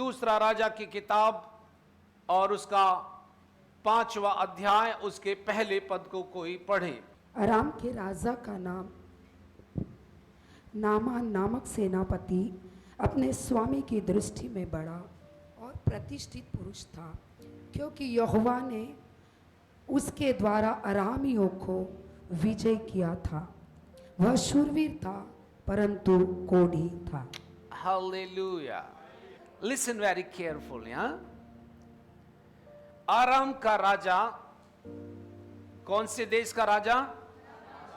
दूसरा राजा की किताब और उसका 5वां अध्याय उसके पहले पद को कोई पढ़े। अराम के राजा का नाम नामान नामक सेनापति अपने स्वामी की दृष्टि में बड़ा और प्रतिष्ठित पुरुष था, क्योंकि यहोवा ने उसके द्वारा अरामियों को विजय किया था। वह शूरवीर था परंतु कोढ़ी था। हालेलुया। Listen very carefully. आराम का राजा, कौन से देश का राजा?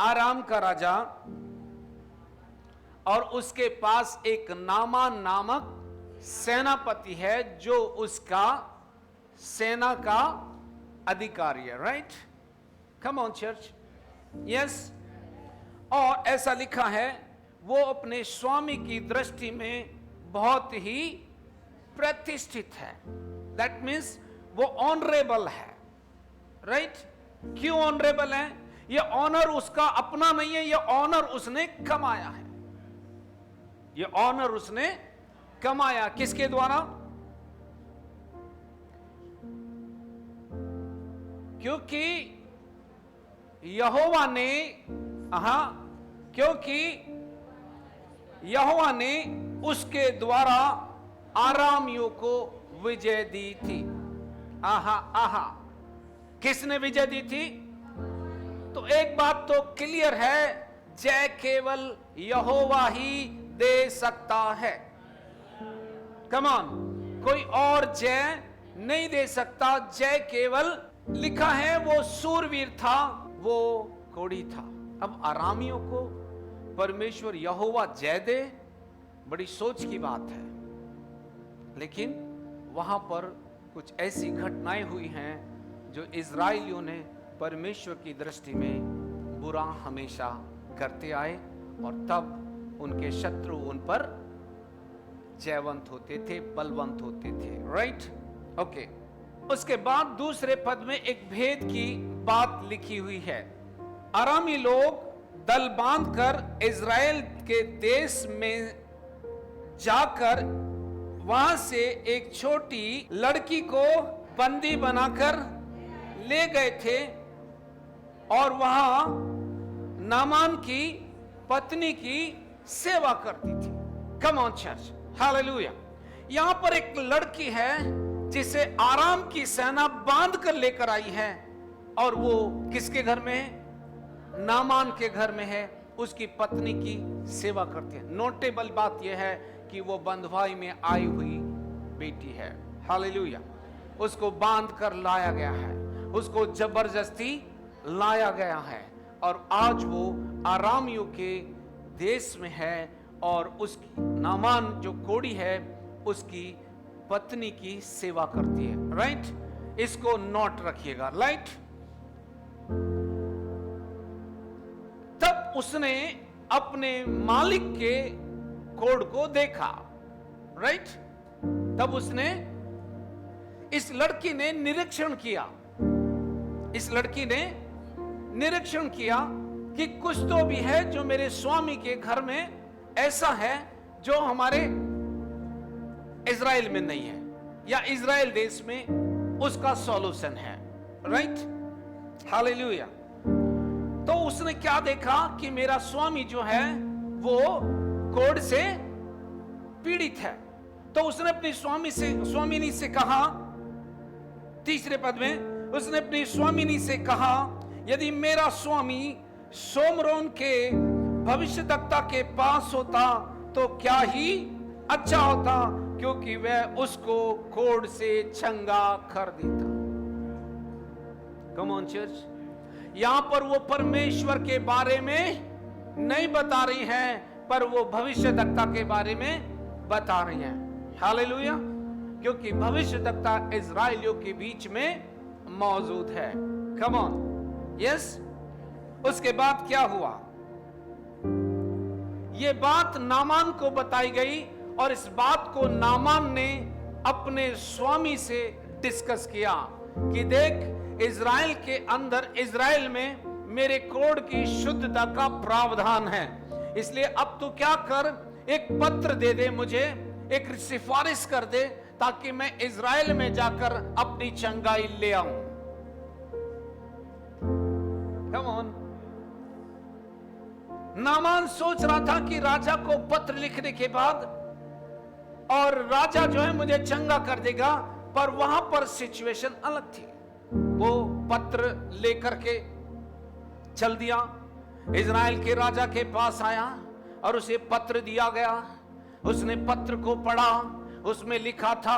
आराम का राजा, और उसके पास एक नामान नामक सेनापति है जो उसका सेना का अधिकारी है। Right? Come on church. Yes. और ऐसा लिखा है वो अपने स्वामी की दृष्टि में बहुत ही प्रतिष्ठित है। दैट मीन्स वो ऑनरेबल है। राइट? क्यों ऑनरेबल है? ये ऑनर उसका अपना नहीं है, ये ऑनर उसने कमाया है। ये ऑनर उसने कमाया। किसके द्वारा? क्योंकि यहोवा ने क्योंकि यहोवा ने उसके द्वारा आरामियों को विजय दी थी। किसने विजय दी थी? तो एक बात तो क्लियर है, जय केवल यहोवा ही दे सकता है। कम ऑन, कोई और जय नहीं दे सकता। जय केवल, लिखा है वो सूरवीर था, वो कोढ़ी था। अब आरामियों को परमेश्वर यहोवा जय दे, बड़ी सोच की बात है। लेकिन वहां पर कुछ ऐसी घटनाएं हुई हैं जो इजराइलियों ने परमेश्वर की दृष्टि में बुरा हमेशा करते आए, और तब उनके शत्रु उन पर जयवंत होते थे, बलवंत होते थे। राइट? ओके। उसके बाद दूसरे पद में एक भेद की बात लिखी हुई है। अरामी लोग दल बांधकर इज़राइल के देश में जाकर वहां से एक छोटी लड़की को बंदी बनाकर ले गए थे, और वहां नामान की पत्नी की सेवा करती थी। Come on church. हालेलुया। यहां पर एक लड़की है जिसे आराम की सेना बांध कर लेकर आई है, और वो किसके घर में है? नामान के घर में है। उसकी पत्नी की सेवा करती है। नोटेबल बात यह है कि वो बंधुआई में आई हुई बेटी है। हालेलुया। उसको बांध कर लाया गया है, उसको जबरदस्ती लाया गया है, और आज वो आरामियों के देश में है, और उसकी नामान जो कोढ़ी है उसकी पत्नी की सेवा करती है। राइट? इसको नोट रखिएगा। राइट? तब उसने अपने मालिक के कोढ़ को देखा। राइट? तब उसने, इस लड़की ने निरीक्षण किया, इस लड़की ने निरीक्षण किया कि कुछ तो भी है जो मेरे स्वामी के घर में ऐसा है जो हमारे इज़राइल में नहीं है, या इज़राइल देश में उसका सॉल्यूशन है। राइट? हालेलुया। तो उसने क्या देखा कि मेरा स्वामी जो है वो कोढ़ से पीड़ित है। तो उसने अपनी स्वामिनी से कहा, तीसरे पद में उसने अपनी स्वामिनी से कहा, यदि मेरा स्वामी सोमरोन के भविष्यद्वक्ता के पास होता तो क्या ही अच्छा होता, क्योंकि वह उसको कोढ़ से चंगा कर देता। Come on church. यहां पर वो परमेश्वर के बारे में नहीं बता रही हैं, पर वो भविष्यद्वक्ता के बारे में बता रही हैं। हालेलुया। क्योंकि भविष्यद्वक्ता इज़राइलियों के बीच में मौजूद है। Come on. यस। उसके बाद क्या हुआ? ये बात नामान को बताई गई, और इस बात को नामान ने अपने स्वामी से डिस्कस किया कि देख, इज़राइल के अंदर, इज़राइल में मेरे कोढ़ की शुद्धता का प्रावधान है, इसलिए अब तू क्या कर, एक पत्र दे दे मुझे, एक सिफारिश कर दे ताकि मैं इज़राइल में जाकर अपनी चंगाई ले आऊं। Come on. नामान सोच रहा था कि राजा को पत्र लिखने के बाद और राजा जो है मुझे चंगा कर देगा, पर वहां पर सिचुएशन अलग थी। वो पत्र लेकर के चल दिया, इज़राइल के राजा के पास आया और उसे पत्र दिया गया। उसने पत्र को पढ़ा, उसमें लिखा था,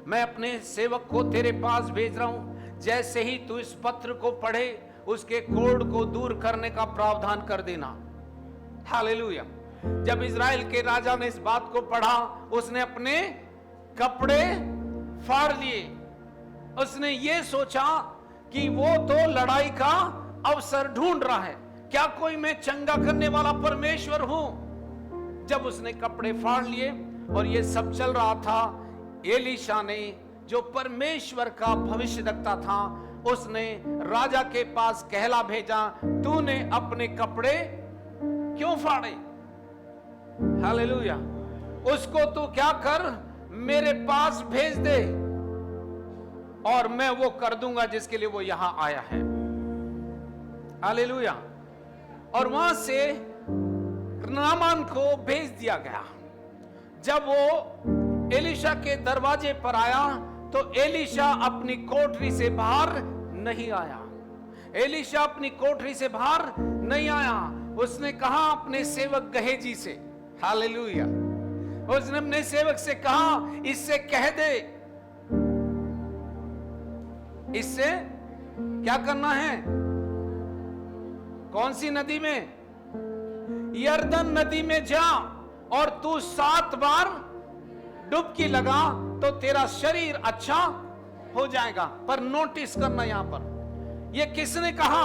मैं अपने सेवक को तेरे पास भेज रहा हूं, जैसे ही तू इस पत्र को पढ़े उसके कोढ़ को दूर करने का प्रावधान कर देना। हालेलुया। जब इज़राइल के राजा ने इस बात को पढ़ा, उसने अपने कपड़े फाड़ लिए। उसने ये सोचा कि वो तो लड़ाई का अवसर ढूंढ रहा है, क्या कोई मैं चंगा करने वाला परमेश्वर हूं। जब उसने कपड़े फाड़ लिए और ये सब चल रहा था, एलीशा ने, जो परमेश्वर का भविष्यद्वक्ता था, उसने राजा के पास कहला भेजा, तूने अपने कपड़े क्यों फाड़े। हालेलुया। उसको तू क्या कर, मेरे पास भेज दे और मैं वो कर दूंगा जिसके लिए वो यहां आया है। हालेलुया। और वहां से नामान को भेज दिया गया। जब वो एलीशा के दरवाजे पर आया तो एलीशा अपनी कोठरी से बाहर नहीं आया। एलीशा अपनी कोठरी से बाहर नहीं आया। उसने कहा अपने सेवक गहेजी से, हालेलुया, उसने अपने सेवक से कहा, इससे कह दे, इससे क्या करना है, कौन सी नदी में, यरदन नदी में जा और तू 7 बार डुबकी लगा तो तेरा शरीर अच्छा हो जाएगा। पर नोटिस करना, यहां पर यह किसने कहा,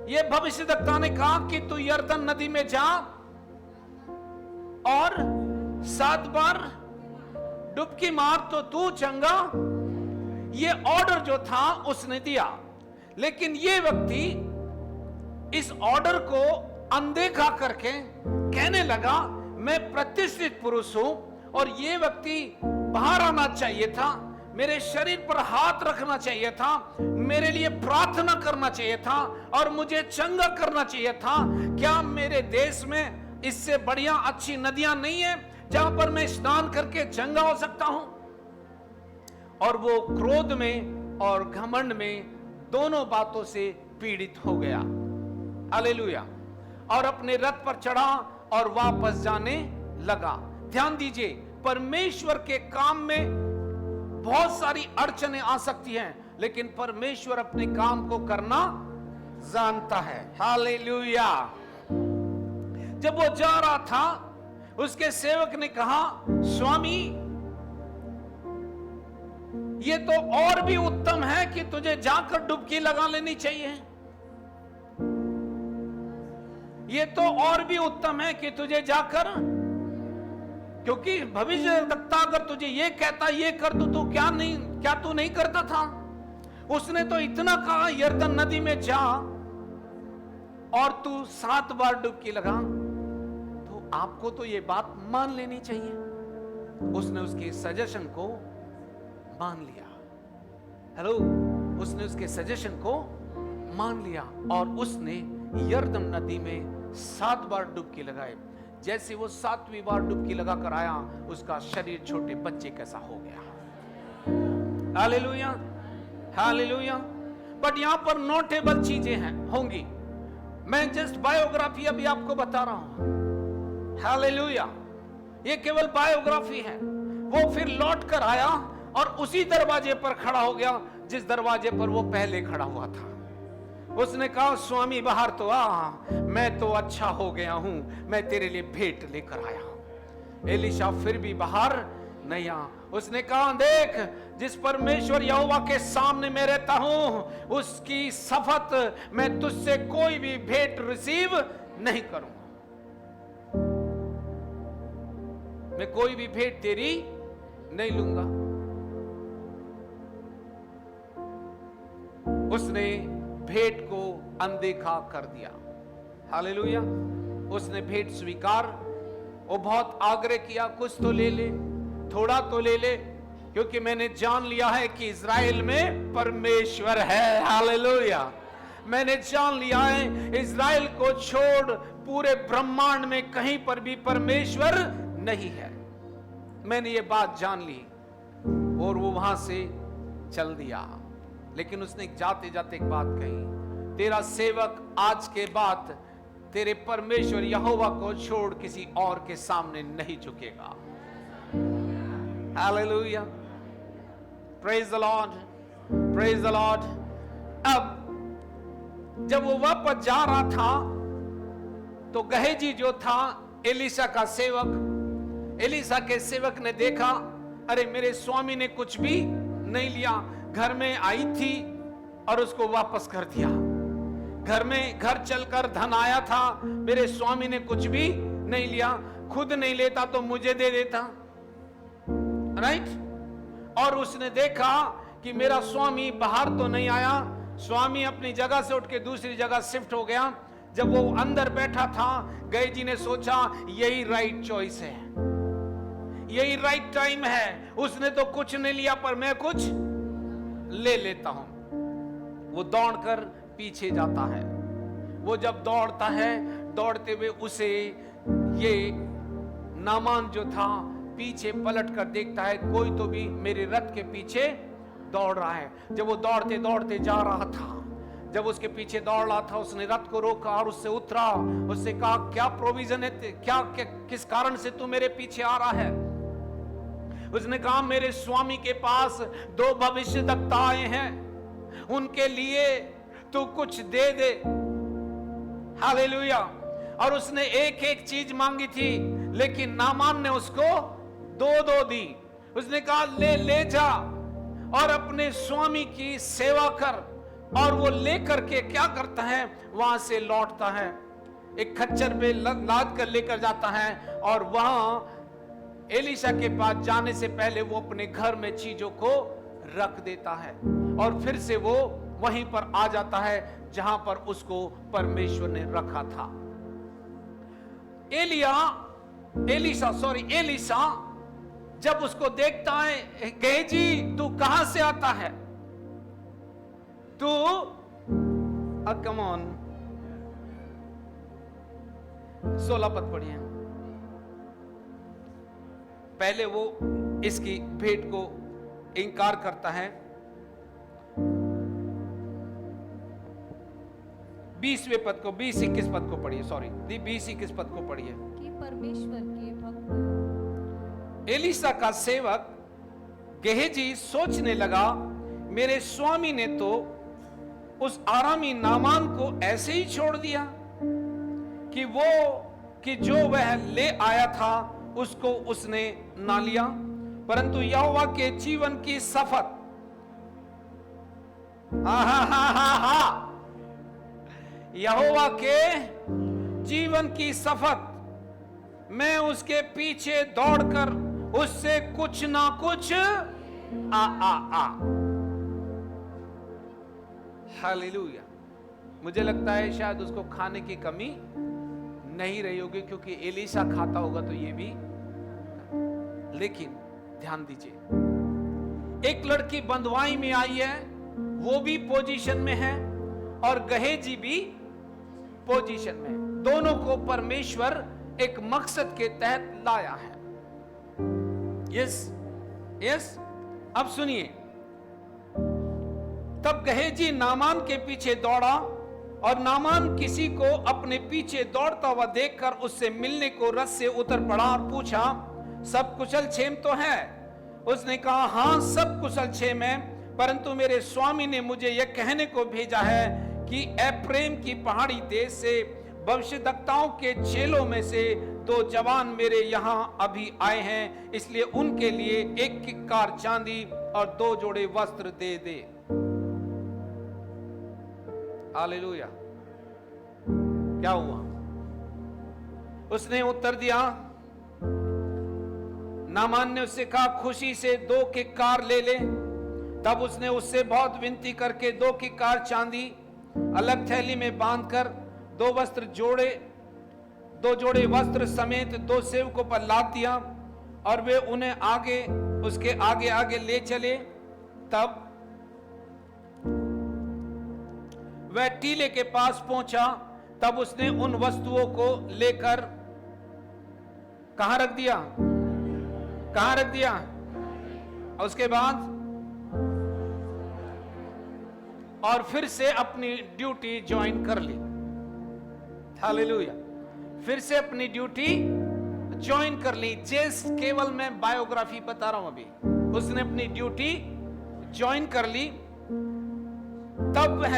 ये भविष्यद्वक्ता ने कहा कि तू यरदन नदी में जा और 7 बार डुबकी मार तो तू चंगा। ये ऑर्डर जो था उसने दिया, लेकिन ये व्यक्ति इस ऑर्डर को अनदेखा करके कहने लगा, मैं प्रतिष्ठित पुरुष हूं और ये व्यक्ति बाहर आना चाहिए था, मेरे शरीर पर हाथ रखना चाहिए था, मेरे लिए प्रार्थना करना चाहिए था और मुझे चंगा करना चाहिए था। क्या मेरे देश में इससे बढ़िया अच्छी नदियां नहीं है जहां पर मैं स्नान करके चंगा हो सकता हूं। और वो क्रोध में और घमंड में दोनों बातों से पीड़ित हो गया। हालेलुया। और अपने रथ पर चढ़ा और वापस जाने लगा। ध्यान दीजिए, परमेश्वर के काम में बहुत सारी अड़चनें आ सकती हैं, लेकिन परमेश्वर अपने काम को करना जानता है। हालेलुया। जब वो जा रहा था, उसके सेवक ने कहा, स्वामी, ये तो और भी उत्तम है कि तुझे जाकर डुबकी लगा लेनी चाहिए। ये तो और भी उत्तम है कि तुझे जाकर, क्योंकि भविष्यद्वक्ता अगर तुझे ये कहता ये कर तो क्या तू नहीं करता था। उसने तो इतना कहा, यरदन नदी में जा और तू 7 बार डुबकी लगा, तो आपको तो ये बात मान लेनी चाहिए। उसने उसके सजेशन को मान लिया। हेलो, उसने उसके सजेशन को मान लिया और उसने यरदन नदी में 7 बार डुबकी लगाए। जैसे वो 7वीं बार डुबकी लगा कर आया, उसका शरीर छोटे बच्चे कैसा हो गया। Hallelujah, hallelujah. बट यहां पर नोटेबल चीजें हैं होंगी। मैं जस्ट बायोग्राफी अभी आपको बता रहा हूं। हालेलुया। ये केवल बायोग्राफी है। वो फिर लौट कर आया और उसी दरवाजे पर खड़ा हो गया जिस दरवाजे पर वो पहले खड़ा हुआ था। उसने कहा, स्वामी बाहर तो आ, मैं तो अच्छा हो गया हूं, मैं तेरे लिए भेंट लेकर आया हूं। एलीशा फिर भी बाहर नहीं आ। उसने कहा, देख, जिस परमेश्वर यहोवा के सामने मैं रहता हूं, उसकी शपथ, मैं तुझसे कोई भी भेंट रिसीव नहीं करूंगा। मैं कोई भी भेंट तेरी नहीं लूंगा। उसने भेंट को अनदेखा कर दिया। हालेलुया। उसने भेंट स्वीकार, वो बहुत आग्रह किया, कुछ तो ले ले, थोड़ा तो ले ले, क्योंकि मैंने जान लिया है कि इज़राइल में परमेश्वर है। हालेलुया। मैंने जान लिया है इज़राइल को छोड़ पूरे ब्रह्मांड में कहीं पर भी परमेश्वर नहीं है। मैंने ये बात जान ली और वो वहां से चल दिया। लेकिन उसने जाते जाते एक बात कही, तेरा सेवक आज के बाद तेरे परमेश्वर यहोवा को छोड़ किसी और के सामने नहीं झुकेगा। Hallelujah, praise the Lord, praise the Lord. अब जब वो वापस जा रहा था तो गहेजी जो था एलीशा का सेवक, एलीशा के सेवक ने देखा, अरे मेरे स्वामी ने कुछ भी नहीं लिया। घर में आई थी और उसको वापस कर दिया। घर में घर चलकर धन आया था, मेरे स्वामी ने कुछ भी नहीं लिया। खुद नहीं लेता तो मुझे दे देता, राइट। और उसने देखा कि मेरा स्वामी बाहर तो नहीं आया, स्वामी अपनी जगह से उठ के दूसरी जगह शिफ्ट हो गया। जब वो अंदर बैठा था, गहेजी ने सोचा यही राइट चॉइस है, यही राइट टाइम है। उसने तो कुछ नहीं लिया पर मैं कुछ ले लेता हूं। वो दौड़कर पीछे जाता है। वो जब दौड़ता है, दौड़ते हुए उसे ये नामान जो था पीछे पलट कर देखता है, कोई तो भी मेरे रथ के पीछे दौड़ रहा है। जब वो दौड़ते दौड़ते जा रहा था, जब उसके पीछे दौड़ रहा था, उसने रथ को रोका और उससे उतरा। उससे कहा, क्या प्रोविजन है, क्या किस कारण से तू मेरे पीछे आ रहा है? उसने कहा, मेरे स्वामी के पास 2 भविष्यद्वक्ता आए हैं, उनके लिए तू कुछ दे दे। हालेलुया। और उसने एक एक चीज मांगी थी, लेकिन नामान ने उसको 2 दी। उसने कहा, ले जा और अपने स्वामी की सेवा कर। और वो लेकर के क्या करता है, वहां से लौटता है, एक खच्चर पे लाद कर लेकर जाता है। और वहां एलीशा के पास जाने से पहले वो अपने घर में चीजों को रख देता है और फिर से वो वहीं पर आ जाता है जहां पर उसको परमेश्वर ने रखा था। एलीशा जब उसको देखता है, गेहजी तू कहां से आता है? तू कम ऑन 16 पद पढ़िए। पहले वो इसकी भेंट को इंकार करता है। 20वें पद को, 20-21 पद को पढ़िए, सॉरी 20-21 पद को पढ़िए। कि परमेश्वर के भक्त एलीशा का सेवक गेहजी सोचने लगा, मेरे स्वामी ने तो उस आरामी नामान को ऐसे ही छोड़ दिया कि जो वह ले आया था उसको उसने ना लिया, परंतु यहोवा के जीवन की शपथ, यहोवा के जीवन की शपथ, मैं उसके पीछे दौड़कर उससे कुछ ना कुछ हालेलुया। मुझे लगता है शायद उसको खाने की कमी नहीं रही होगी, क्योंकि एलीशा खाता होगा तो ये भी। लेकिन ध्यान दीजिए, एक लड़की बंधुआई में आई है, वो भी पोजीशन में है और गहेजी भी पोजीशन में। दोनों को परमेश्वर एक मकसद के तहत लाया है। यस। अब सुनिए, तब गहेजी नामान के पीछे दौड़ा और नामान किसी को अपने पीछे दौड़ता हुआ देखकर उससे मिलने को रथ से उतर पड़ा और पूछा, सब कुशल क्षेम तो है? उसने कहा, हां सब कुशल क्षेम है, परंतु मेरे स्वामी ने मुझे यह कहने को भेजा है कि एफ्रेम की पहाड़ी देश से भविष्यद्वक्ताओं के चेलों में से 2 जवान मेरे यहां अभी आए हैं, इसलिए उनके लिए 1 किक्कार चांदी और 2 जोड़े वस्त्र दे दे। हालेलुया। क्या हुआ? उसने उत्तर दिया, नामान ने उससे कहा, खुशी से 2 किक्कार ले ले। तब उसने उससे बहुत विनती करके 2 किक्कार चांदी अलग थैली में बांधकर 2 जोड़े वस्त्र समेत 2 सेवकों पर लाद दिया और वे उन्हें आगे, उसके आगे आगे ले चले। तब वह टीले के पास पहुंचा। तब उसने उन वस्तुओं को लेकर कहां रख दिया? कहां रख दिया? उसके बाद और फिर से अपनी ड्यूटी ज्वाइन कर ली। हालेलुया। फिर से अपनी ड्यूटी ज्वाइन कर ली। जस्ट केवल मैं बायोग्राफी बता रहा हूं अभी। उसने अपनी ड्यूटी ज्वाइन कर ली। तब वह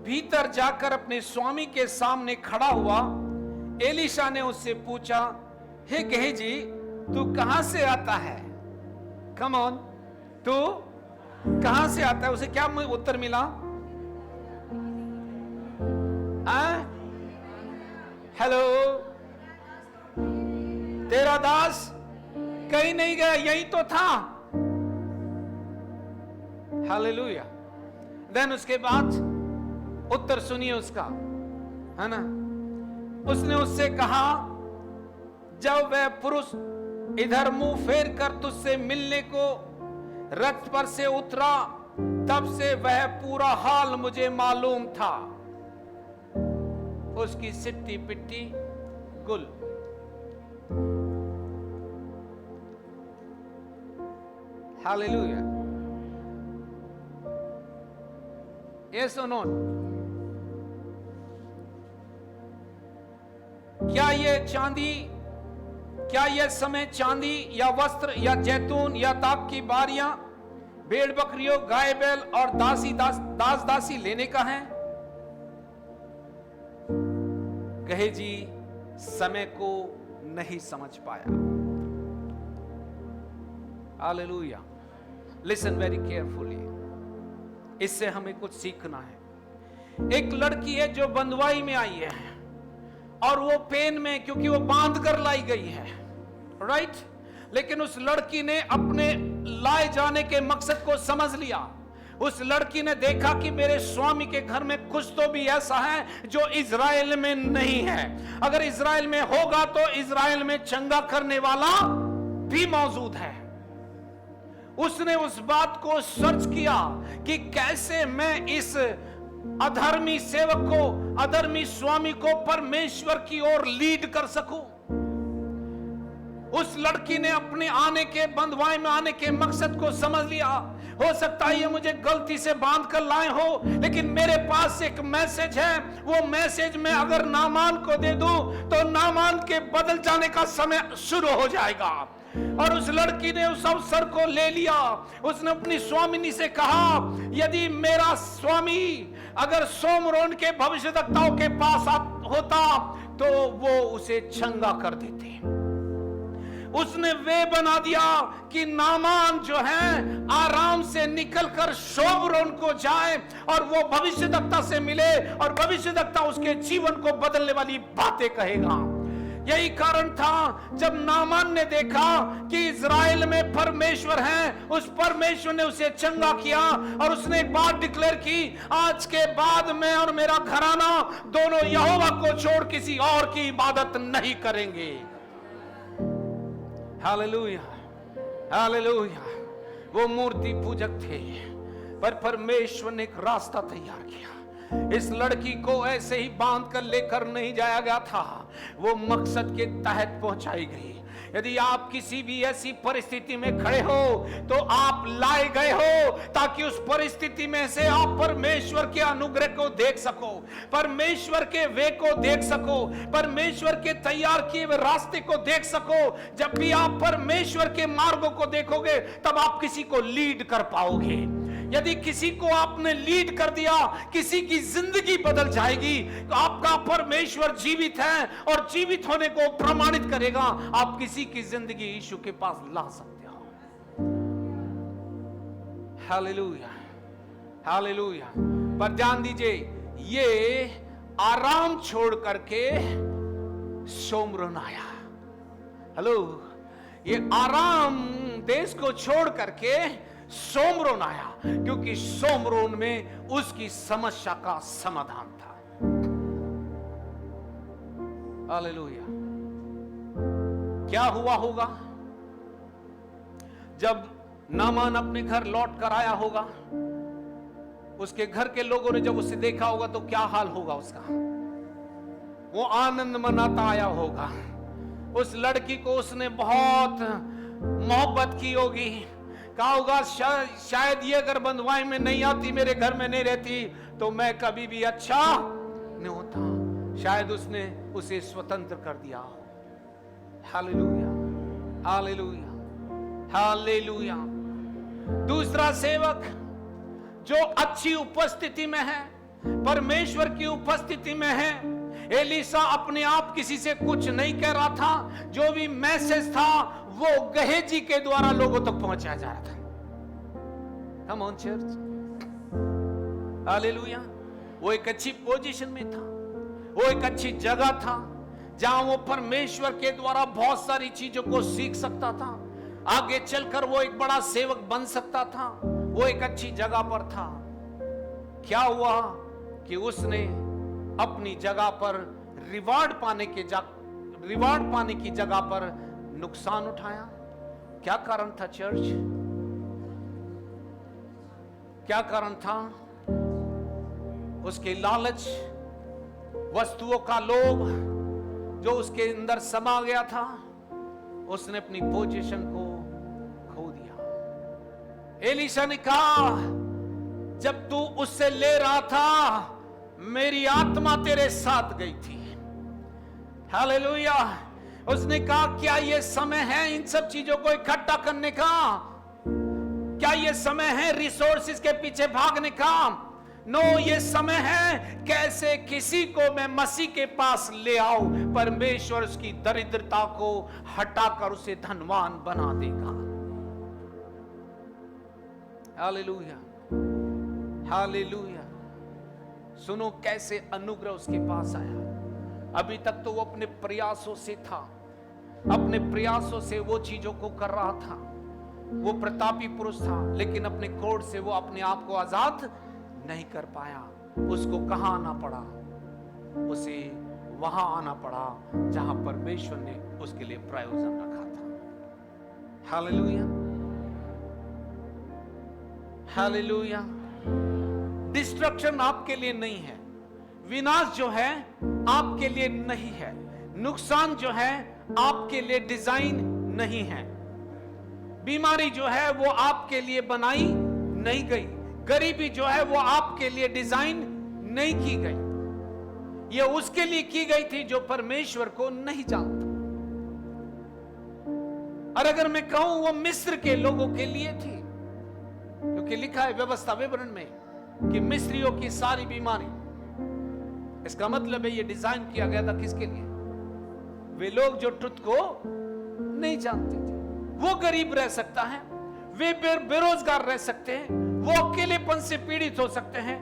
भीतर जाकर अपने स्वामी के सामने खड़ा हुआ। एलीशा ने उससे पूछा, हे गेहजी, तू कहां से आता है? कम ऑन, तू कहां से आता है? उसे क्या उत्तर मिला? हेलो, तेरा दास कहीं नहीं गया, यही तो था। हालेलुया। देन उसके बाद उत्तर सुनिए उसका, है ना। उसने उससे कहा, जब वह पुरुष इधर मुंह फेर कर तुझसे मिलने को रथ पर से उतरा, तब से वह पूरा हाल मुझे मालूम था। उसकी सिट्टी पिट्टी गुल। हालेलुया। यस और नो? क्या यह चांदी, क्या यह समय चांदी या वस्त्र या जैतून या ताक की बारियां, भेड़ बकरियों, गाय बैल और दास दासी लेने का है? कहे जी, समय को नहीं समझ पाया। हालेलुया। Listen very carefully. इससे हमें कुछ सीखना है। एक लड़की है जो बंधुआई में आई है और वो पेन में, क्योंकि वो बांध कर लाई गई है, राइट। लेकिन उस लड़की ने अपने लाए जाने के मकसद को समझ लिया। उस लड़की ने देखा कि मेरे स्वामी के घर में कुछ तो भी ऐसा है जो इज़राइल में नहीं है। अगर इज़राइल में होगा तो इज़राइल में चंगा करने वाला भी मौजूद है। उसने उस बात को सर्च किया कि कैसे मैं इस अधर्मी सेवक को, अधर्मी स्वामी को परमेश्वर की ओर लीड कर सकूं। उस लड़की ने अपने आने के, बंधुआई में आने के मकसद को समझ लिया। हो सकता है ये मुझे गलती से बांध कर लाए हो, लेकिन मेरे पास एक मैसेज है। वो मैसेज मैं अगर नामान को दे दूं तो नामान के बदल जाने का समय शुरू हो जाएगा। और उस लड़की ने उस अवसर को ले लिया। उसने अपनी स्वामिनी से कहा, यदि मेरा स्वामी अगर सोमरोन के भविष्यवक्ताओं के पास होता तो वो उसे चंगा कर देते। उसने वे बना दिया कि नामान जो है आराम से निकलकर सोमरोन को जाए और वो भविष्यवक्ता से मिले और भविष्यवक्ता उसके जीवन को बदलने वाली बातें कहेगा। यही कारण था जब नामान ने देखा कि इज़राइल में परमेश्वर है, उस परमेश्वर ने उसे चंगा किया और उसने एक बात डिक्लेयर की, आज के बाद मैं और मेरा घराना दोनों यहोवा को छोड़ किसी और की इबादत नहीं करेंगे। Hallelujah, hallelujah. वो मूर्ति पूजक थे, पर परमेश्वर ने एक रास्ता तैयार किया। इस लड़की को ऐसे ही बांध कर लेकर नहीं जाया गया था, वो मकसद के तहत पहुंचाई गई। यदि आप किसी भी ऐसी परिस्थिति में खड़े हो तो आप लाए गए हो ताकि उस परिस्थिति में से आप परमेश्वर के अनुग्रह को देख सको, परमेश्वर के वे को देख सको, परमेश्वर के तैयार किए हुए रास्ते को देख सको। जब भी आप परमेश्वर के मार्गों को देखोगे तब आप किसी को लीड कर पाओगे। यदि किसी को आपने लीड कर दिया, किसी की जिंदगी बदल जाएगी। तो आपका परमेश्वर जीवित है और जीवित होने को प्रमाणित करेगा। आप किसी की जिंदगी यीशु के पास ला सकते हो। Hallelujah, hallelujah. पर ध्यान दीजिए, ये आराम छोड़ करके सोमरोन आया। हेलो, ये आराम देश को छोड़ करके सोमरोन आया, क्योंकि सोमरोन में उसकी समस्या का समाधान था। हालेलुया। क्या हुआ होगा जब नामान अपने घर लौट कर आया होगा, उसके घर के लोगों ने जब उसे देखा होगा तो क्या हाल होगा उसका। वो आनंद मनाता आया होगा। उस लड़की को उसने बहुत मोहब्बत की होगी। कहा होगा शायद ये अगर बंधुआई में नहीं आती, मेरे घर में नहीं रहती, तो मैं कभी भी अच्छा नहीं होता। शायद उसने उसे स्वतंत्र कर दिया हो। Hallelujah, hallelujah, hallelujah. दूसरा सेवक जो अच्छी उपस्थिति में है, परमेश्वर की उपस्थिति में है। एलीशा अपने आप किसी से कुछ नहीं कह रहा था। जो भी मैसेज था वो गहेजी के द्वारा लोगों तक पहुंचाया जा रहा था। Come on church, hallelujah. वो एक अच्छी पोजीशन में था, वो एक अच्छी जगह था जहां वो परमेश्वर के द्वारा बहुत सारी चीजों को सीख सकता था। आगे चलकर वो एक बड़ा सेवक बन सकता था। वो एक अच्छी जगह पर था। क्या हुआ कि उसने अपनी जगह पर रिवार्ड पाने की जगह पर नुकसान उठाया। क्या कारण था चर्च? क्या कारण था? उसके लालच, वस्तुओं का लोभ जो उसके अंदर समा गया था। उसने अपनी पोजीशन को खो दिया। एलीशा ने कहा, जब तू उससे ले रहा था मेरी आत्मा तेरे साथ गई थी। हालेलुया। उसने कहा, क्या यह समय है इन सब चीजों को इकट्ठा करने का? क्या यह समय है रिसोर्सेज के पीछे भागने का? नो, ये समय है कैसे किसी को मैं मसीह के पास ले आऊं। परमेश्वर उसकी दरिद्रता को हटाकर उसे धनवान बना देगा। Hallelujah, hallelujah. सुनो कैसे अनुग्रह उसके पास आया। अभी तक तो वो अपने प्रयासों से था, अपने प्रयासों से वो चीजों को कर रहा था। वो प्रतापी पुरुष था, लेकिन अपने कोड से वो अपने आप को आजाद नहीं कर पाया। उसको कहां आना पड़ा? उसे वहां आना पड़ा जहां परमेश्वर ने उसके लिए प्रायोजन रखा था। Hallelujah, hallelujah. डिस्ट्रक्शन आपके लिए नहीं है, विनाश जो है आपके लिए नहीं है, नुकसान जो है आपके लिए डिजाइन नहीं है, बीमारी जो है वो आपके लिए बनाई नहीं गई, गरीबी जो है वो आपके लिए डिजाइन नहीं की गई। ये उसके लिए की गई थी जो परमेश्वर को नहीं जानता। और अगर मैं कहूं वो मिस्र के लोगों के लिए थी, क्योंकि लिखा है व्यवस्था विवरण में कि मिस्रियों की सारी बीमारी, इसका मतलब है ये डिजाइन किया गया था किसके लिए? वे लोग जो ट्रुथ को नहीं जानते थे। वो गरीब रह सकता है, वे बेरोजगार रह सकते हैं, वो अकेलेपन से पीड़ित हो सकते हैं,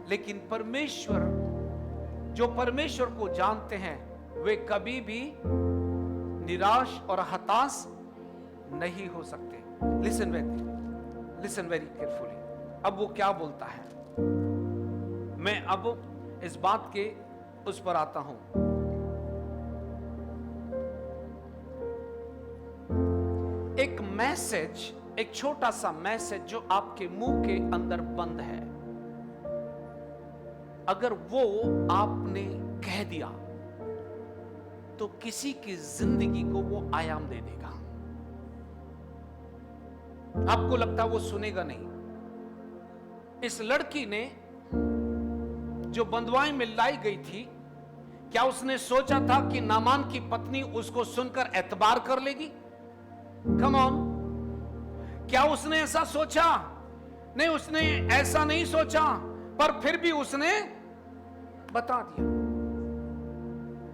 लेकिन परमेश्वर, जो परमेश्वर को जानते हैं, वे कभी भी निराश और हताश नहीं हो सकते। Listen very carefully. अब वो क्या बोलता है, मैं अब इस बात के उस पर आता हूं। एक मैसेज, एक छोटा सा मैसेज जो आपके मुंह के अंदर बंद है, अगर वो आपने कह दिया तो किसी की जिंदगी को वो आयाम दे देगा। आपको लगता वो सुनेगा नहीं। इस लड़की ने जो बंधुआई में लाई गई थी, क्या उसने सोचा था कि नामान की पत्नी उसको सुनकर एतबार कर लेगी? कम ऑन, क्या उसने ऐसा सोचा? नहीं, उसने ऐसा नहीं सोचा, पर फिर भी उसने बता दिया।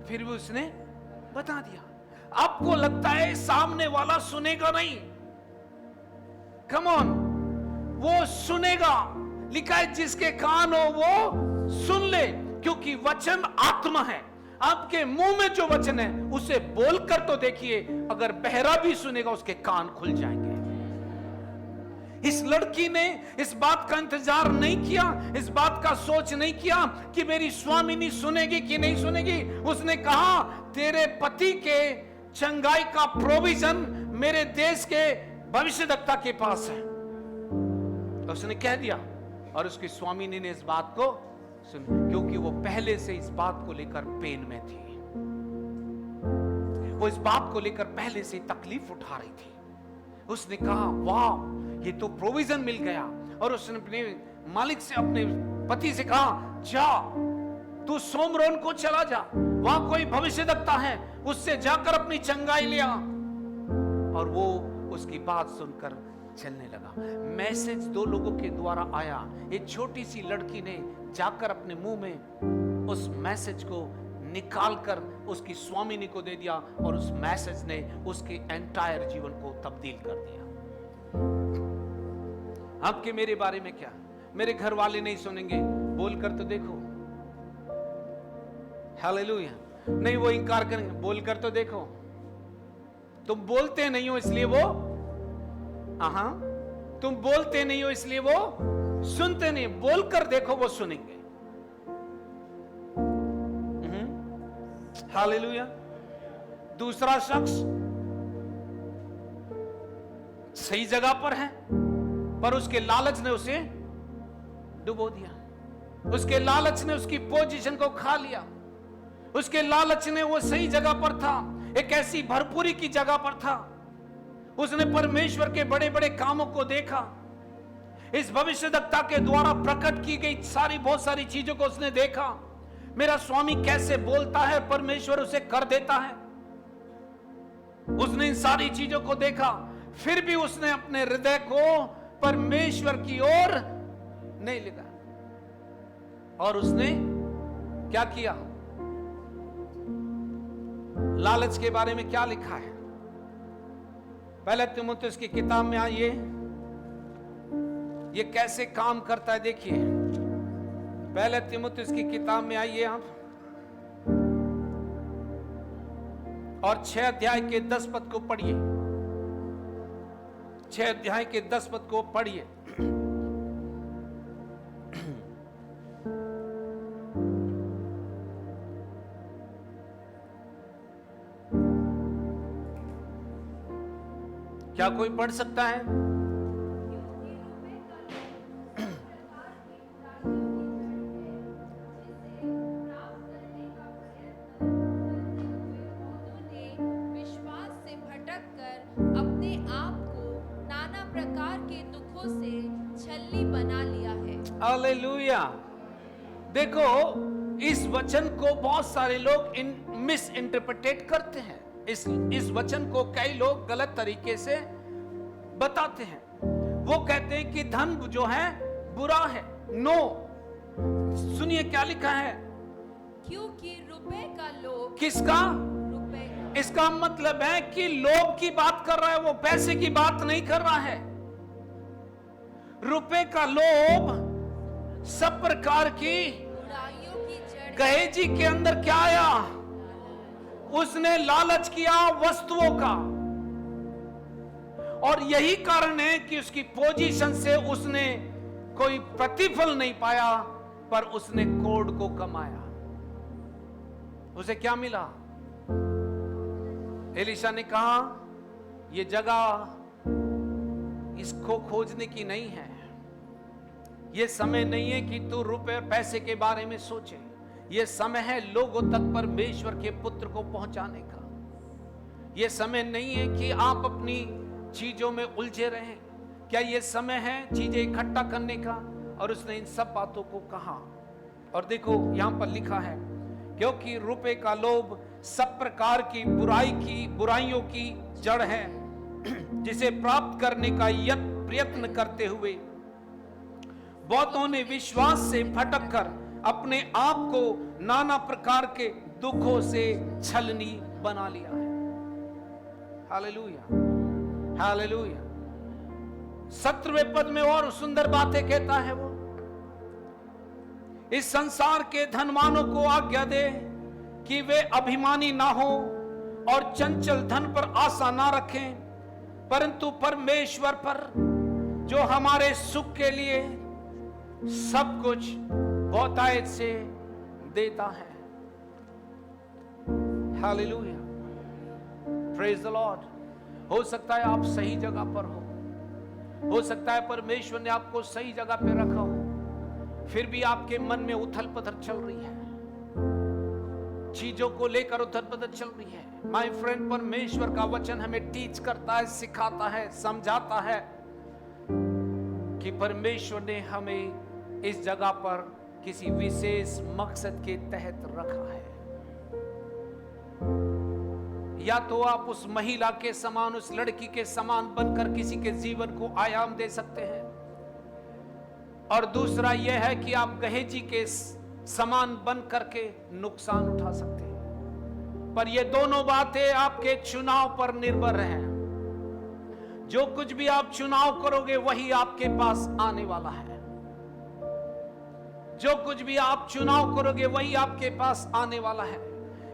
फिर भी उसने बता दिया। आपको लगता है सामने वाला सुनेगा नहीं? कम ऑन, वो सुनेगा। लिखा है जिसके कान हो वो सुन ले, क्योंकि वचन आत्मा है। आपके मुंह में जो वचन है उसे बोलकर तो देखिए, अगर बहरा भी सुनेगा उसके कान खुल जाएंगे। इस लड़की ने इस बात का इंतजार नहीं किया, इस बात का सोच नहीं किया कि मेरी स्वामिनी सुनेगी कि नहीं सुनेगी। उसने कहा तेरे पति के चंगाई का प्रोविजन मेरे देश के भविष्यद्वक्ता के पास है। तो उसने कह दिया और उसकी स्वामिनी ने इस बात को सुन, क्योंकि वो पहले से इस बात को लेकर पेन में थी, वो इस बात को लेकर पहले से तकलीफ उठा रही थी। उसने कहा वाह ये तो प्रोविजन मिल गया, और उसने अपने मालिक से, अपने पति से कहा जा तू सोमरोन को चला जा, वहां कोई भविष्यद्वक्ता है, उससे जाकर अपनी चंगाई ले आ। और वो उसकी बात सुनकर चलने लगा। मैसेज दो लोगों के द्वारा आया। एक छोटी सी लड़की ने जाकर अपने मुंह में उस मैसेज को निकालकर उसकी स्वामिनी को दे दिया, और उस मैसेज ने उसके एंटायर जीवन को तब्दील कर दिया। आपके मेरे बारे में क्या, मेरे घर वाले नहीं सुनेंगे, बोलकर तो देखो। हालेलुया। नहीं वो इनकार करेंगे, बोलकर तो देखो। तुम बोलते नहीं हो इसलिए वो, तुम बोलते नहीं हो इसलिए वो सुनते नहीं, बोलकर देखो वो सुनेंगे। हालेलुया। दूसरा शख्स सही जगह पर है, पर उसके लालच ने उसे डुबो दिया। उसके लालच ने उसकी पोजीशन को खा लिया। उसके लालच ने, वो सही जगह पर था, एक ऐसी भरपूरी की जगह पर था। उसने परमेश्वर के बड़े बड़े कामों को देखा। इस भविष्यद्वक्ता के द्वारा प्रकट की गई बहुत सारी चीजों को उसने देखा। मेरा स्वामी कैसे बोलता है, परमेश्वर उसे कर देता है। उसने इन सारी चीजों को देखा, फिर भी उसने अपने हृदय को परमेश्वर की ओर नहीं लगा। और उसने क्या किया? लालच के बारे में क्या लिखा है? पहले तीमुथियुस की किताब में आइए, ये कैसे काम करता है देखिए। पहले तीमुथियुस की किताब में आइए आप, और 6 अध्याय के 10 पद को पढ़िए। 6 अध्याय के 10 पद को पढ़िए। क्या कोई पढ़ सकता है? विश्वास से भटककर अपने आप को नाना प्रकार के दुखों से छलनी बना लिया है। हालेलुया। देखो, इस वचन को बहुत सारे लोग मिस इंटरप्रेट करते हैं। इस वचन को कई लोग गलत तरीके से बताते हैं। वो कहते हैं कि धन जो है बुरा है। नो, सुनिए क्या लिखा है, क्योंकि रुपए का लोभ। किसका? रुपए। इसका मतलब है कि लोभ की बात कर रहा है, वो पैसे की बात नहीं कर रहा है। रुपए का लोभ सब प्रकार की बुराइयों की जड़। गहेजी के अंदर क्या आया? उसने लालच किया वस्तुओं का, और यही कारण है कि उसकी पोजीशन से उसने कोई प्रतिफल नहीं पाया, पर उसने कोड को कमाया। उसे क्या मिला? एलीशा ने कहा यह जगह इसको खोजने की नहीं है, यह समय नहीं है कि तू रुपए और पैसे के बारे में सोचे। यह समय है लोगों तक परमेश्वर के पुत्र को पहुंचाने का। यह समय नहीं है कि आप अपनी चीजों में उलझे रहें। क्या यह समय है चीजें इकट्ठा करने का? और उसने इन सब बातों को कहा। और देखो यहां पर लिखा है, क्योंकि रुपए का लोभ सब प्रकार की बुराइयों की जड़ है, जिसे प्राप्त करने का प्रयत्न करते हुए बहुतों ने विश्वास से भटककर अपने आप को नाना प्रकार के दुखों से छलनी बना लिया है। Hallelujah, hallelujah. 17वें पद में और सुंदर बातें कहता है वो, इस संसार के धनवानों को आज्ञा दे कि वे अभिमानी ना हो और चंचल धन पर आशा ना रखें, परंतु परमेश्वर पर जो हमारे सुख के लिए सब कुछ बहुतायत से देता है। Hallelujah, praise the Lord. हो सकता है आप सही जगह पर हो सकता है परमेश्वर ने आपको सही जगह पे रखा हो, फिर भी आपके मन में उथल पुथल चल रही है, चीजों को लेकर उथल पुथल चल रही है। माय फ्रेंड, परमेश्वर का वचन हमें टीच करता है, सिखाता है, समझाता है कि परमेश्वर ने हमें इस जगह पर किसी विशेष मकसद के तहत रखा है। या तो आप उस महिला के समान, उस लड़की के समान बनकर किसी के जीवन को आयाम दे सकते हैं, और दूसरा यह है कि आप गहेजी के समान बन करके नुकसान उठा सकते हैं। पर ये दोनों बातें आपके चुनाव पर निर्भर हैं। जो कुछ भी आप चुनाव करोगे वही आपके पास आने वाला है। जो कुछ भी आप चुनाव करोगे वही आपके पास आने वाला है।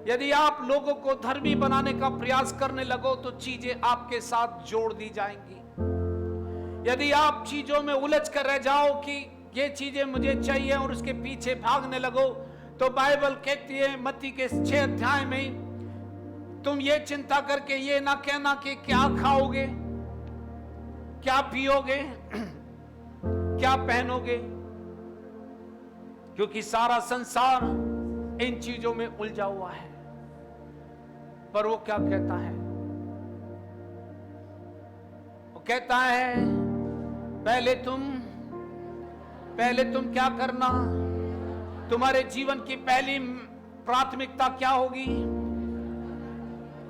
यदि आप लोगों को धर्मी बनाने का प्रयास करने लगो तो चीजें आपके साथ जोड़ दी जाएंगी। यदि आप चीजों में उलझ कर रह जाओ कि ये चीजें मुझे चाहिए और उसके पीछे भागने लगो, तो बाइबल कहती है मत्ती के 6 अध्याय में, तुम ये चिंता करके ये ना कहना कि क्या खाओगे, क्या पियोगे, क्या पहनोगे, क्योंकि सारा संसार इन चीजों में उलझा हुआ है। पर वो क्या कहता है? वो कहता है पहले तुम क्या करना, तुम्हारे जीवन की पहली प्राथमिकता क्या होगी,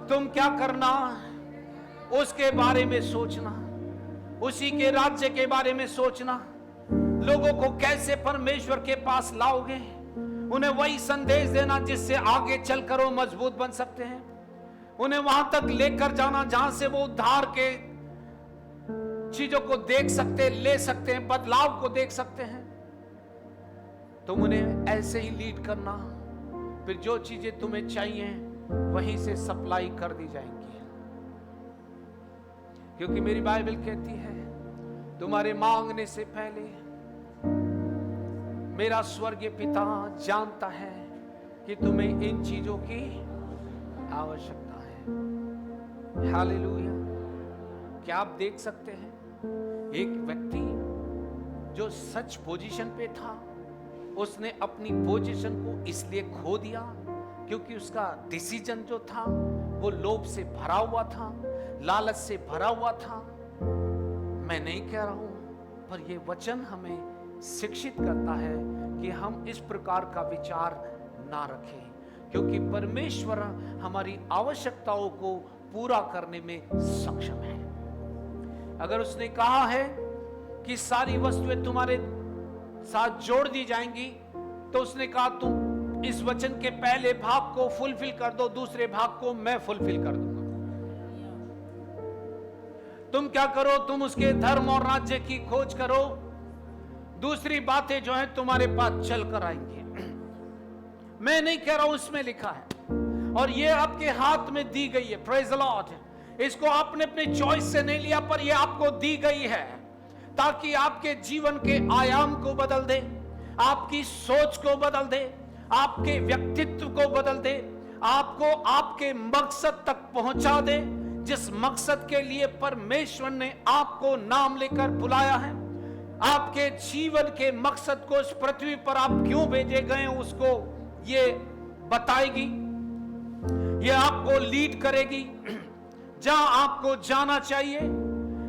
तुम क्या करना उसके बारे में सोचना, उसी के राज्य के बारे में सोचना। लोगों को कैसे परमेश्वर के पास लाओगे, उन्हें वही संदेश देना जिससे आगे चलकर वो मजबूत बन सकते हैं। उन्हें वहां तक लेकर जाना जहां से वो उद्धार के चीजों को देख सकते, ले सकते हैं, बदलाव को देख सकते हैं। तुम उन्हें ऐसे ही लीड करना, फिर जो चीजें तुम्हें चाहिए वहीं से सप्लाई कर दी जाएंगी। क्योंकि मेरी बाइबल कहती है तुम्हारे मांगने से पहले मेरा स्वर्गीय पिता जानता है कि तुम्हें इन चीजों की आवश्यकता है। हालेलुया। क्या आप देख सकते हैं एक व्यक्ति जो सच पोजीशन पे था, उसने अपनी पोजीशन को इसलिए खो दिया क्योंकि उसका डिसीजन जो था वो लोभ से भरा हुआ था, लालच से भरा हुआ था। मैं नहीं कह रहा हूं, पर यह वचन हमें शिक्षित करता है कि हम इस प्रकार का विचार ना रखें, क्योंकि परमेश्वर हमारी आवश्यकताओं को पूरा करने में सक्षम है। अगर उसने कहा है कि सारी वस्तुएं तुम्हारे साथ जोड़ दी जाएंगी, तो उसने कहा तुम इस वचन के पहले भाग को फुलफिल कर दो, दूसरे भाग को मैं फुलफिल कर दूंगा। तुम क्या करो, तुम उसके धर्म और राज्य की खोज करो, दूसरी बातें जो है तुम्हारे पास चल कर आएंगी। मैं नहीं कह रहा हूं, उसमें लिखा है और ये आपके हाथ में दी गई है। Praise the Lord. इसको आपने अपने चॉइस से नहीं लिया, पर ये आपको दी गई है ताकि आपके जीवन के आयाम को बदल दे, आपकी सोच को बदल दे, आपके व्यक्तित्व को बदल दे, आपको आपके मकसद तक पहुंचा दे, जिस मकसद के लिए परमेश्वर ने आपको नाम लेकर बुलाया है। आपके जीवन के मकसद को इस पृथ्वी पर आप क्यों भेजे गए उसको ये बताएगी, ये आपको लीड करेगी जहां आपको जाना चाहिए।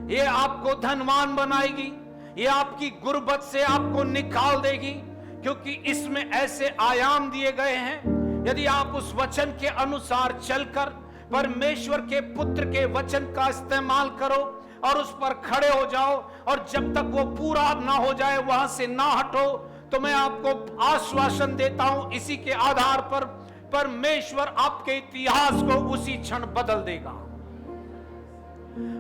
ये आपको धनवान बनाएगी, ये आपकी गुर्बत से आपको निकाल देगी, क्योंकि इसमें ऐसे आयाम दिए गए हैं। यदि आप उस वचन के अनुसार चलकर परमेश्वर के पुत्र के वचन का इस्तेमाल करो और उस पर खड़े हो जाओ, और जब तक वो पूरा ना हो जाए वहां से ना हटो, तो मैं आपको आश्वासन देता हूं इसी के आधार पर परमेश्वर आपके इतिहास को उसी क्षण बदल देगा।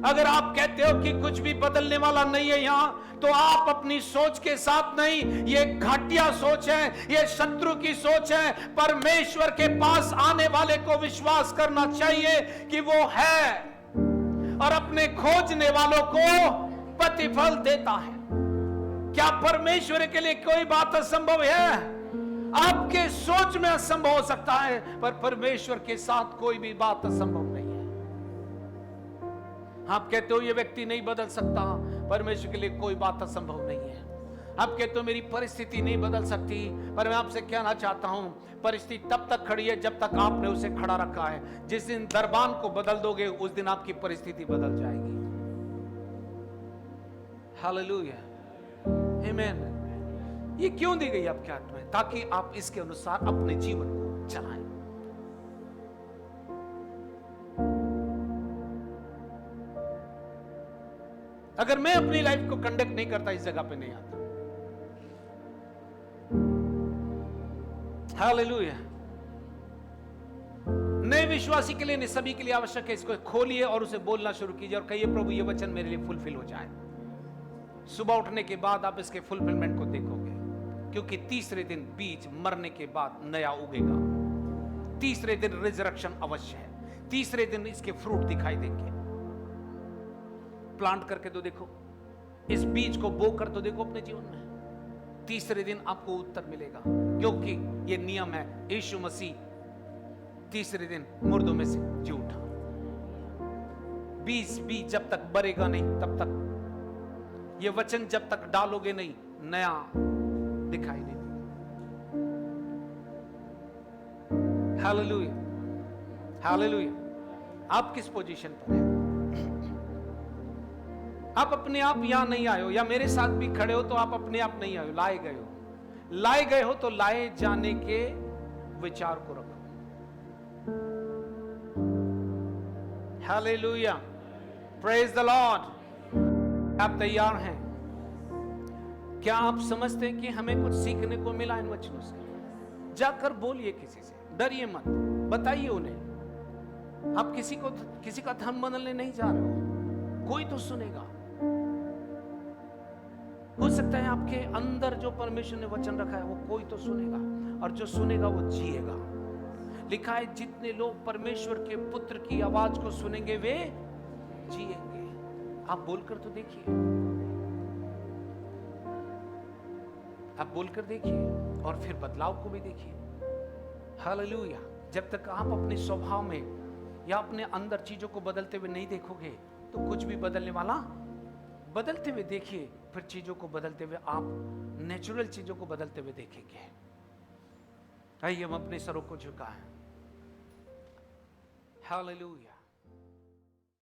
अगर आप कहते हो कि कुछ भी बदलने वाला नहीं है यहां, तो आप अपनी सोच के साथ नहीं, ये घटिया सोच है, ये शत्रु की सोच है। परमेश्वर के पास आने वाले को विश्वास करना चाहिए कि वो है और अपने खोजने वालों को प्रतिफल देता है। क्या परमेश्वर के लिए कोई बात असंभव है? आपके सोच में असंभव हो सकता है, पर परमेश्वर के साथ कोई भी बात असंभव नहीं है। आप कहते हो ये व्यक्ति नहीं बदल सकता, परमेश्वर के लिए कोई बात असंभव नहीं है। आप कहते हो मेरी परिस्थिति नहीं बदल सकती, पर मैं आपसे कहना चाहता हूं परिस्थिति तब तक खड़ी है जब तक आपने उसे खड़ा रखा है। जिस दिन दरबान को बदल दोगे उस दिन आपकी परिस्थिति बदल जाएगी। हालेलुया, आमीन। ये क्यों दी गई आपके हाथ में? ताकि आप इसके अनुसार अपने जीवन को चलाएं। अगर मैं अपनी लाइफ को कंडक्ट नहीं करता, इस जगह पे नहीं आता। हालेलुया। नए विश्वासी के लिए, सभी के लिए आवश्यक है, इसको खोलिए और उसे बोलना शुरू कीजिए और कहिए प्रभु ये वचन मेरे लिए फुलफिल हो जाए। सुबह उठने के बाद आप इसके फुलफिलमेंट को देखोगे, क्योंकि तीसरे दिन बीज मरने के बाद नया उगेगा। तीसरे दिन रिजरेक्शन अवश्य है। तीसरे दिन इसके फ्रूट दिखाई देंगे। प्लांट करके तो देखो, इस बीज को बो कर तो देखो अपने जीवन में। तीसरे दिन आपको उत्तर मिलेगा, क्योंकि ये नियम है। यीशु मसीह तीसरे दिन मुर्दों में से जी उठा। बीज जब तक बढ़ेगा नहीं तब तक, ये वचन जब तक डालोगे नहीं, नया दिखाई नहीं देगा। Hallelujah, hallelujah. आप किस पोजीशन पर हैं? आप अपने आप यहां नहीं आए हो, या मेरे साथ भी खड़े हो तो आप अपने आप नहीं आए हो, लाए गए हो। लाए गए हो तो लाए जाने के विचार को रखो। Hallelujah, praise the Lord. आप तैयार हैं? क्या आप समझते हैं कि हमें कुछ सीखने को मिला इन वचनों से? जाकर बोलिए किसी से, डरिए मत, बताइए उन्हें। आप किसी का धर्म बदलने नहीं जा रहे हो, कोई तो सुनेगा। हो सकता है आपके अंदर जो परमेश्वर ने वचन रखा है वो कोई तो सुनेगा, और जो सुनेगा वो जिएगा। लिखा है जितने लोग परमेश्वर के पुत्र की आवाज को सुनेंगे वे जिएंगे। आप बोलकर तो देखिए, आप बोलकर देखिए और फिर बदलाव को भी देखिए। हालेलुया। जब तक आप अपने स्वभाव में या अपने अंदर चीजों को बदलते हुए नहीं देखोगे तो कुछ भी बदलने वाला। बदलते हुए देखिए, फिर चीजों को बदलते हुए आप नेचुरल चीजों को बदलते हुए देखेंगे। आइए हम अपने सरों को झुकाएं। हालेलुया।